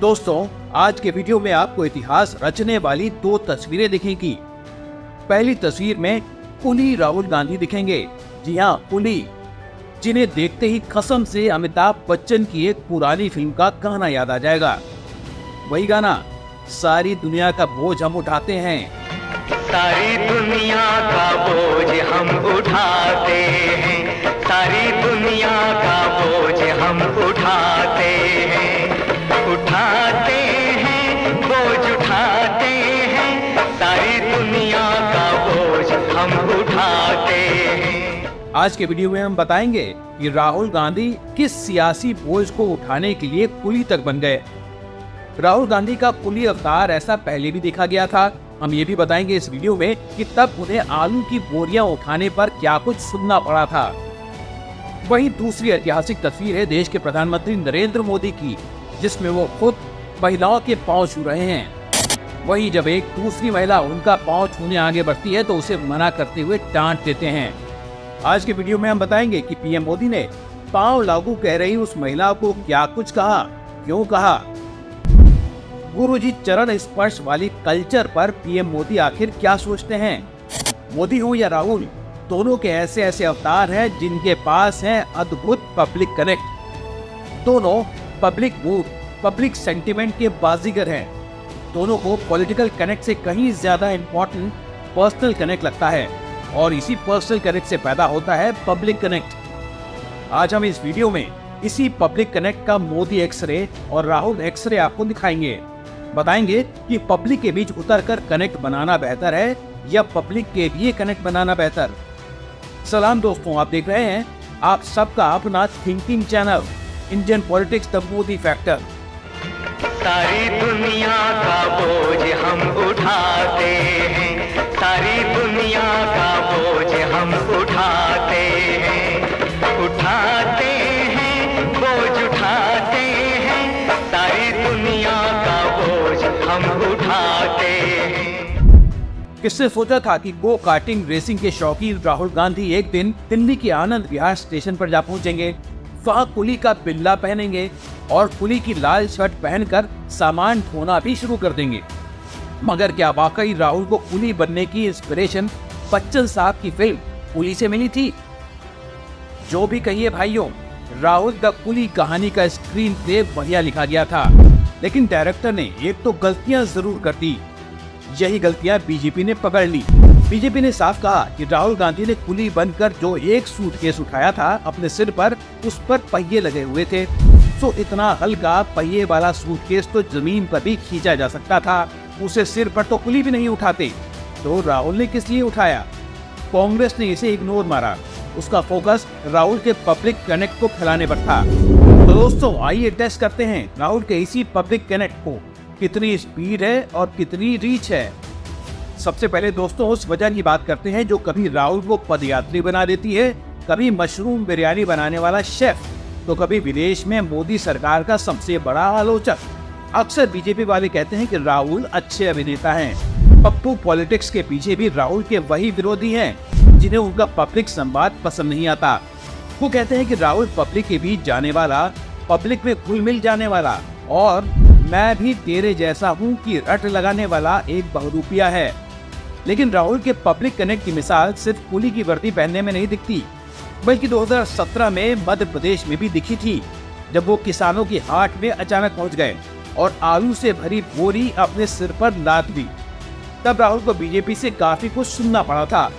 दोस्तों, आज के वीडियो में आपको इतिहास रचने वाली दो तस्वीरें दिखेंगी। पहली तस्वीर में कुली राहुल गांधी दिखेंगे। जी हाँ, कुली, जिन्हें देखते ही कसम से अमिताभ बच्चन की एक पुरानी फिल्म का गाना याद आ जाएगा। वही गाना, सारी दुनिया का बोझ हम उठाते हैं। सारी दुनिया का बोझ हम उठाते हैं, सारी दुनिया का बोझ हम उठाते हैं, उठाते हैं, बोझ उठाते हैं, सारी दुनिया का बोझ हम उठाते हैं। आज के वीडियो में हम बताएंगे कि राहुल गांधी किस सियासी बोझ को उठाने के लिए कुली तक बन गए। राहुल गांधी का कुली अवतार ऐसा पहले भी देखा गया था। हम ये भी बताएंगे इस वीडियो में कि तब उन्हें आलू की बोरियां उठाने पर क्या कुछ सुनना पड़ा था। वहीं दूसरी ऐतिहासिक तस्वीर है देश के प्रधानमंत्री नरेंद्र मोदी की, जिसमें वो खुद महिलाओं के पांव छू रहे हैं। वहीं जब एक दूसरी महिला उनका पांव छूने आगे बढ़ती है तो उसे मना करते हुए डांट देते हैं। आज के वीडियो में हम बताएंगे कि पीएम मोदी ने पांव लागू कह रही उस महिला को क्या कुछ कहा, क्यों कहा। गुरुजी चरण स्पर्श वाली कल्चर पर पीएम मोदी आखिर क्या सोचते हैं। मोदी हो या राहुल, दोनों के ऐसे ऐसे अवतार हैं जिनके पास है अद्भुत पब्लिक कनेक्ट। दोनों पब्लिक मूड, पब्लिक सेंटिमेंट के बाजीगर हैं। दोनों को पॉलिटिकल कनेक्ट से कहीं ज्यादा इम्पोर्टेंट पर्सनल कनेक्ट लगता है, और इसी पर्सनल कनेक्ट से पैदा होता है पब्लिक कनेक्ट। आज हम इस वीडियो में इसी पब्लिक कनेक्ट का मोदी एक्सरे और राहुल एक्सरे आपको दिखाएंगे। बताएंगे कि पब्लिक के बीच उतरकर कनेक्ट बनाना बेहतर है या पब्लिक के लिए कनेक्ट बनाना बेहतर। सलाम दोस्तों, आप देख रहे हैं आप सबका अपना thinking channel Indian politics the Modi factor. सारी दुनिया का बोझ हम उठाते हैं, सारी दुनिया का बोझ हम उठाते हैं, उठाते हैं, बोझ उठाते हैं, सारी दुनिया का बोझ हम उठाते हैं। किसने सोचा था कि गो कार्टिंग रेसिंग के शौकीन राहुल गांधी एक दिन दिल्ली के आनंद विहार स्टेशन पर जा पहुंचेंगे, वहां कुली का बिल्ला पहनेंगे और कुली की लाल शर्ट पहनकर सामान ढोना भी शुरू कर देंगे। मगर क्या वाकई राहुल को कुली बनने की इंस्पिरेशन बच्चन साहब की फिल्म कुली से मिली थी? जो भी कहिए भाइयों, राहुल द कुली कहानी का स्क्रीन प्ले बढ़िया लिखा गया था, लेकिन डायरेक्टर ने एक तो गलतियां जरूर कर दी। यही गलतियां बीजेपी ने पकड़ ली। बीजेपी ने साफ कहा कि राहुल गांधी ने कुली बनकर जो एक सूटकेस उठाया था अपने सिर पर, उस पर पहिए लगे हुए थे। तो इतना हल्का पहिए वाला सूटकेस तो जमीन पर भी खींचा जा सकता था, उसे सिर पर तो कुली भी नहीं उठाते। तो राहुल ने किस लिए उठाया? कांग्रेस ने इसे इग्नोर मारा। उसका फोकस राहुल के पब्लिक कनेक्ट को फैलाने पर था। तो दोस्तों, आइए टेस्ट करते हैं राहुल के इसी पब्लिक कनेक्ट को, कितनी स्पीड है और कितनी रीच है। सबसे पहले दोस्तों उस वजह की बात करते हैं जो कभी राहुल को पदयात्री बना देती है, कभी मशरूम बिरयानी बनाने वाला शेफ, तो कभी विदेश में मोदी सरकार का सबसे बड़ा आलोचक। अक्सर बीजेपी वाले कहते हैं कि राहुल अच्छे अभिनेता हैं। पप्पू पॉलिटिक्स के पीछे भी राहुल के वही विरोधी हैं जिन्हें उनका पब्लिक संवाद पसंद नहीं आता। वो कहते हैं कि राहुल पब्लिक के बीच जाने वाला, पब्लिक में घुल मिल जाने वाला और मैं भी तेरे जैसा हूँ कि रट लगाने वाला एक बहुरूपिया है। लेकिन राहुल के पब्लिक कनेक्ट की मिसाल सिर्फ कुली की वर्दी पहनने में नहीं दिखती, बल्कि 2017 में मध्य प्रदेश में भी दिखी थी, जब वो किसानों की हाट में अचानक पहुंच गए और आलू से भरी बोरी अपने सिर पर लाद दी। तब राहुल को बीजेपी से काफी कुछ सुनना पड़ा था।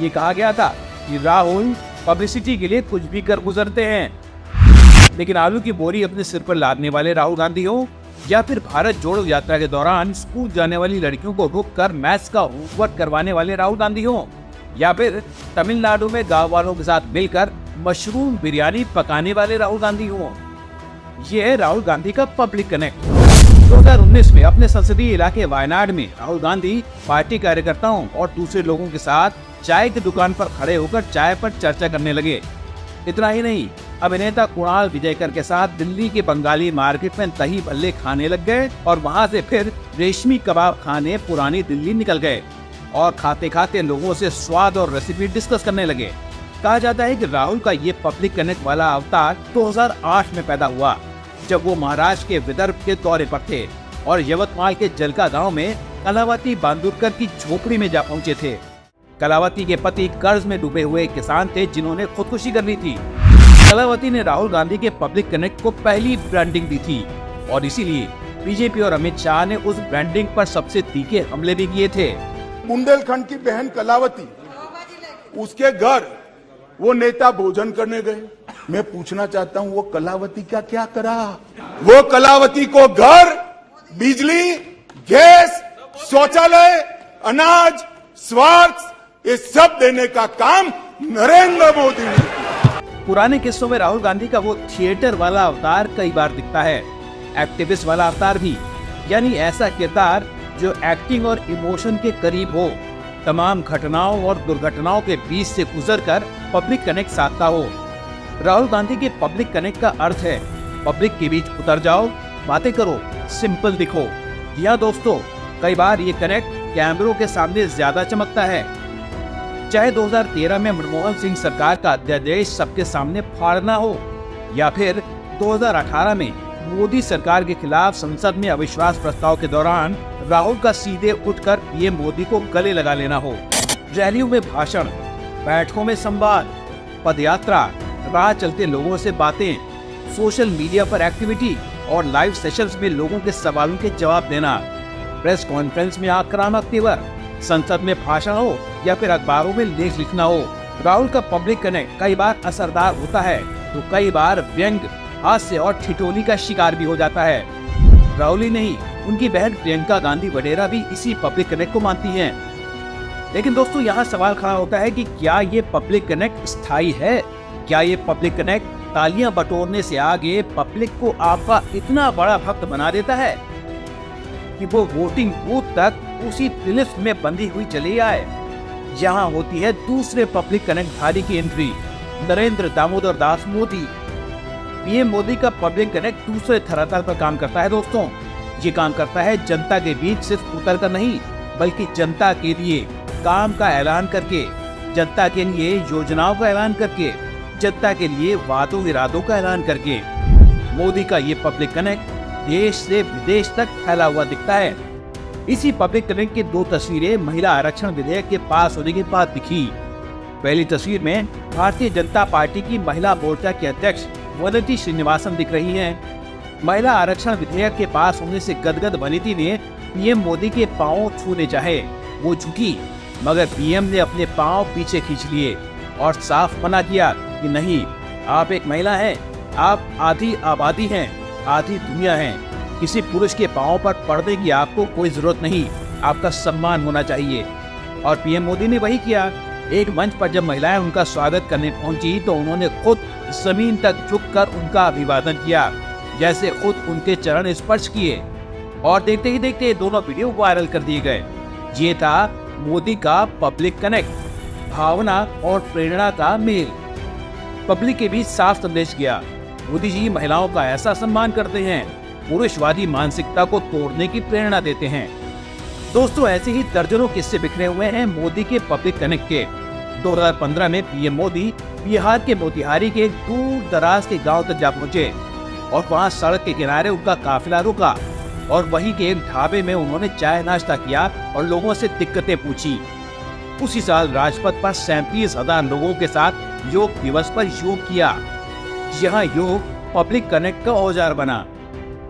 ये कहा गया था कि राहुल पब्लिसिटी के लिए कुछ भी कर गुजरते हैं। लेकिन आलू की बोरी अपने सिर पर लादने वाले राहुल गांधी हो, या फिर भारत जोड़ो यात्रा के दौरान स्कूल जाने वाली लड़कियों को रोककर मैथ्स का होमवर्क करवाने वाले राहुल गांधी हो, या फिर तमिलनाडु में गांव वालों के साथ मिलकर मशरूम बिरयानी पकाने वाले राहुल गांधी हो, ये है राहुल गांधी का पब्लिक कनेक्ट। 2019 में अपने संसदीय इलाके वायनाड में राहुल गांधी पार्टी कार्यकर्ताओं और दूसरे लोगों के साथ चाय की दुकान पर खड़े होकर चाय पर चर्चा करने लगे। इतना ही नहीं, अभिनेता कुणाल विजयकर के साथ दिल्ली के बंगाली मार्केट में दही भल्ले खाने लग गए और वहां से फिर रेशमी कबाब खाने पुरानी दिल्ली निकल गए और खाते खाते लोगों से स्वाद और रेसिपी डिस्कस करने लगे। कहा जाता है कि राहुल का ये पब्लिक कनेक्ट वाला अवतार 2008 में पैदा हुआ, जब वो महाराष्ट्र के विदर्भ के दौरे पर थे और यवतमाल के जलका गांव में कलावती बांदुरकर की झोपड़ी में जा पहुंचे थे। कलावती के पति कर्ज में डूबे हुए किसान थे जिन्होंने खुदकुशी कर ली थी। कलावती ने राहुल गांधी के पब्लिक कनेक्ट को पहली ब्रांडिंग दी थी और इसीलिए बीजेपी और अमित शाह ने उस ब्रांडिंग पर सबसे तीखे हमले भी किए थे। बुंदेलखंड की बहन कलावती, उसके घर वो नेता भोजन करने गए। मैं पूछना चाहता हूं वो कलावती का क्या करा? वो कलावती को घर, बिजली, गैस, शौचालय, अनाज, स्वास्थ्य ये सब देने का काम नरेंद्र मोदी ने किया। पुराने किस्सों में राहुल गांधी का वो थिएटर वाला अवतार कई बार दिखता है, एक्टिविस्ट वाला अवतार भी, यानी ऐसा किरदार जो एक्टिंग और इमोशन के करीब हो, तमाम घटनाओं और दुर्घटनाओं के बीच से गुजरकर पब्लिक कनेक्ट साधता हो। राहुल गांधी के पब्लिक कनेक्ट का अर्थ है पब्लिक के बीच उतर जाओ, बातें करो, सिंपल दिखो। या दोस्तों, कई बार ये कनेक्ट कैमरों के सामने ज्यादा चमकता है। चाहे 2013 में मनमोहन सिंह सरकार का अध्यादेश सबके सामने फाड़ना हो या फिर 2018 में मोदी सरकार के खिलाफ संसद में अविश्वास प्रस्ताव के दौरान राहुल का सीधे उठकर पीएम मोदी को गले लगा लेना हो। रैलियों में भाषण, बैठकों में संवाद, पदयात्रा, राह चलते लोगों से बातें, सोशल मीडिया पर एक्टिविटी और लाइव सेशंस में लोगों के सवालों के जवाब देना, प्रेस कॉन्फ्रेंस में आक्रामक तेवर, संसद में भाषण हो या फिर अखबारों में लेख लिखना हो, राहुल का पब्लिक कनेक्ट कई बार असरदार होता है तो कई बार व्यंग, हास्य और ठिठोली का शिकार भी हो जाता है। राहुल ही नहीं, उनकी बहन प्रियंका गांधी वडेरा भी इसी पब्लिक कनेक्ट को मानती हैं। लेकिन दोस्तों, यहाँ सवाल खड़ा होता है कि क्या ये पब्लिक कनेक्ट स्थायी है? क्या ये पब्लिक कनेक्ट तालियां बटोरने से आगे पब्लिक को आपका इतना बड़ा भक्त बना देता है कि वो वोटिंग बूथ तक उसी लिस्ट में बंधी हुई चली आए? यहाँ होती है दूसरे पब्लिक कनेक्ट धारी की एंट्री, नरेंद्र दामोदर दास मोदी। पीएम मोदी का पब्लिक कनेक्ट दूसरे धरातल पर काम करता है दोस्तों। ये काम करता है जनता के बीच सिर्फ उतर कर नहीं, बल्कि जनता के लिए काम का ऐलान करके, जनता के लिए योजनाओं का ऐलान करके, जनता के लिए वादों इरादों का ऐलान करके। मोदी का ये पब्लिक कनेक्ट देश से विदेश तक फैला हुआ दिखता है। इसी पब्लिक कनेक्ट की दो तस्वीरें महिला आरक्षण विधेयक के पास होने के बाद दिखी। पहली तस्वीर में भारतीय जनता पार्टी की महिला मोर्चा के अध्यक्ष वनिती श्रीनिवासन दिख रही हैं। महिला आरक्षण विधेयक के पास होने से गदगद वनिती ने पीएम मोदी के पांव छूने चाहे, वो झुकी, मगर पीएम ने अपने पांव पीछे खींच लिए और साफ मना किया कि नहीं, आप एक महिला हैं, आप आधी आबादी हैं, आधी दुनिया हैं। किसी पुरुष के पांव पर पड़ने की आपको कोई जरूरत नहीं, आपका सम्मान होना चाहिए। और पीएम मोदी ने वही किया। एक मंच पर जब महिलाएं उनका स्वागत करने पहुंची तो उन्होंने खुद जमीन तक झुककर उनका अभिवादन किया, जैसे खुद उनके चरण स्पर्श किए। और देखते ही देखते दोनों वीडियो वायरल कर दिए गए। ये था मोदी का पब्लिक कनेक्ट, भावना और प्रेरणा का मेल। पब्लिक के बीच साफ संदेश गया, मोदी जी महिलाओं का ऐसा सम्मान करते हैं, पुरुषवादी मानसिकता को तोड़ने की प्रेरणा देते हैं। दोस्तों, ऐसे ही दर्जनों किस्से बिखरे हुए हैं मोदी के पब्लिक कनेक्ट के। 2015 में पीएम मोदी बिहार के मोतिहारी के दूर दराज के गांव तक जा पहुंचे और वहां सड़क के किनारे उनका काफिला रुका और वहीं के एक ढाबे में उन्होंने चाय नाश्ता किया और लोगों से दिक्कतें पूछी। उसी साल राजपथ पर 37,000 लोगों के साथ योग दिवस पर योग किया। यहाँ योग पब्लिक कनेक्ट का औजार बना।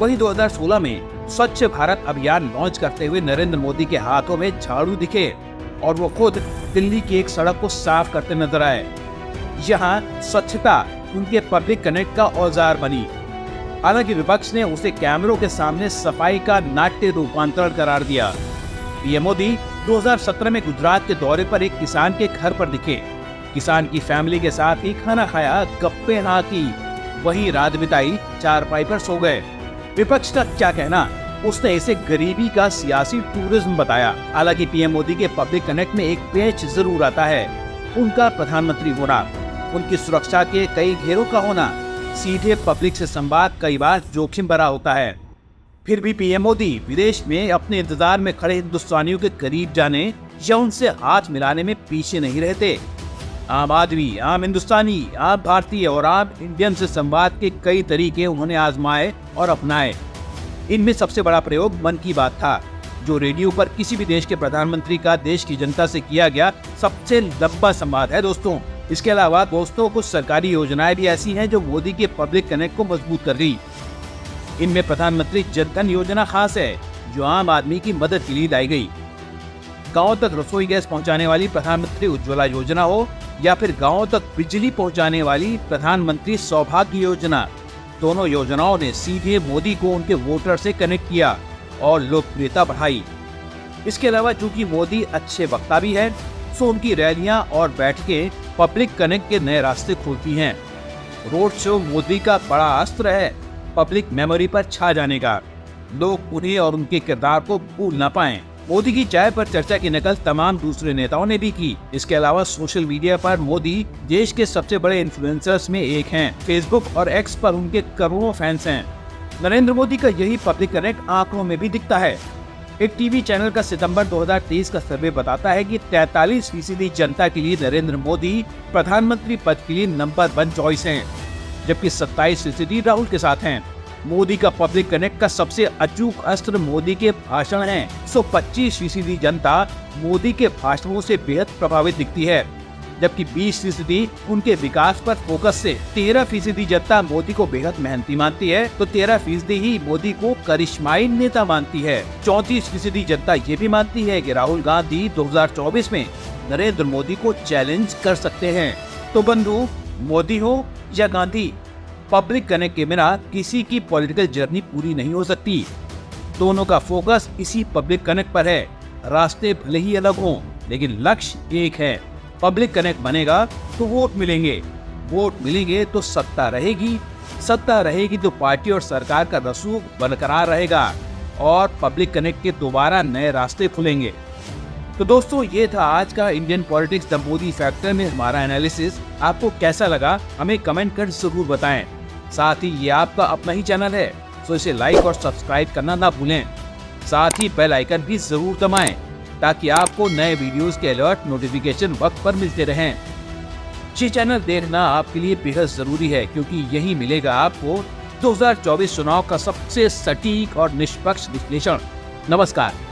वहीं 2016 में स्वच्छ भारत अभियान लॉन्च करते हुए नरेंद्र मोदी के हाथों में झाड़ू दिखे और वो खुद दिल्ली की एक सड़क को साफ करते नजर आए। यहाँ स्वच्छता उनके पब्लिक कनेक्ट का औजार बनी। हालांकि विपक्ष ने उसे कैमरों के सामने सफाई का नाट्य रूपांतरण करार दिया। पीएम मोदी 2017 में गुजरात के दौरे पर एक किसान के घर पर दिखे। किसान की फैमिली के साथ ही खाना खाया, गप्पे हाँ की, वहीं रात बिताई, चारपाई पर सो गए। विपक्ष का क्या कहना, उसने इसे गरीबी का सियासी टूरिज्म बताया। हालांकि पीएम मोदी के पब्लिक कनेक्ट में एक पेच जरूर आता है, उनका प्रधानमंत्री होना, उनकी सुरक्षा के कई घेरों का होना। सीधे पब्लिक से संवाद कई बार जोखिम भरा होता है। फिर भी पीएम मोदी विदेश में अपने इंतजार में खड़े हिंदुस्तानियों के करीब जाने या उनसे हाथ मिलाने में पीछे नहीं रहते। आम आदमी, आम हिंदुस्तानी, आम भारतीय और आम इंडियन से संवाद के कई तरीके उन्होंने आजमाए और अपनाए। इनमें सबसे बड़ा प्रयोग मन की बात था, जो रेडियो पर किसी भी देश के प्रधानमंत्री का देश की जनता से किया गया सबसे लंबा संवाद है दोस्तों। इसके अलावा दोस्तों कुछ सरकारी योजनाएं भी ऐसी हैं जो मोदी के पब्लिक कनेक्ट को मजबूत कर रही। इनमें प्रधानमंत्री जन धन योजना खास है, जो आम आदमी की मदद के लिए लाई गई। गाँव तक रसोई गैस पहुँचाने वाली प्रधानमंत्री उज्ज्वला योजना हो या फिर गाँव तक बिजली पहुँचाने वाली प्रधानमंत्री सौभाग्य योजना, दोनों योजनाओं ने सीधे मोदी को उनके वोटर से कनेक्ट किया और लोकप्रियता बढ़ाई। इसके अलावा चूंकि मोदी अच्छे वक्ता भी है, सो उनकी रैलियां और बैठकें पब्लिक कनेक्ट के नए रास्ते खोलती हैं। रोड शो मोदी का बड़ा अस्त्र है पब्लिक मेमोरी पर छा जाने का। लोग उन्हें और उनके किरदार को भूल ना पाएं। मोदी की चाय पर चर्चा की नकल तमाम दूसरे नेताओं ने भी की। इसके अलावा सोशल मीडिया पर मोदी देश के सबसे बड़े इन्फ्लुएंसर्स में एक हैं। फेसबुक और एक्स पर उनके करोड़ों फैंस हैं। नरेंद्र मोदी का यही पब्लिक कनेक्ट आंकड़ों में भी दिखता है। एक टीवी चैनल का सितंबर 2023 का सर्वे बताता है कि 43% जनता के लिए नरेंद्र मोदी प्रधानमंत्री पद के लिए नंबर 1 चॉइस हैं, जबकि 27% राहुल के साथ हैं। मोदी का पब्लिक कनेक्ट का सबसे अचूक अस्त्र मोदी के भाषण हैं। 25% जनता मोदी के भाषणों से बेहद प्रभावित दिखती है, जबकि 20% उनके विकास पर फोकस से। 13% जनता मोदी को बेहद मेहनती मानती है, तो 13% ही मोदी को करिश्माई नेता मानती है। 34% जनता ये भी मानती है कि राहुल गांधी 2024 में नरेंद्र मोदी को चैलेंज कर सकते हैं। तो बंधु, मोदी हो या गांधी, पब्लिक कनेक्ट के बिना किसी की पॉलिटिकल जर्नी पूरी नहीं हो सकती। दोनों का फोकस इसी पब्लिक कनेक्ट पर है। रास्ते भले ही अलग हों, लेकिन लक्ष्य एक है। पब्लिक कनेक्ट बनेगा तो वोट मिलेंगे, वोट मिलेंगे तो सत्ता रहेगी, सत्ता रहेगी तो पार्टी और सरकार का रसूख बरकरार रहेगा और पब्लिक कनेक्ट के दोबारा नए रास्ते खुलेंगे। तो दोस्तों, ये था आज का Indian politics the Modi factor में हमारा एनालिसिस। आपको कैसा लगा हमें कमेंट कर जरूर बताएं। साथ ही ये आपका अपना ही चैनल है, तो इसे लाइक और सब्सक्राइब करना ना भूलें। साथ ही बेल आइकन भी जरूर दबाएं ताकि आपको नए वीडियोस के अलर्ट नोटिफिकेशन वक्त पर मिलते रहें। ये चैनल देखना आपके लिए बेहद जरूरी है, क्योंकि यही मिलेगा आपको 2024 चुनाव का सबसे सटीक और निष्पक्ष विश्लेषण। नमस्कार।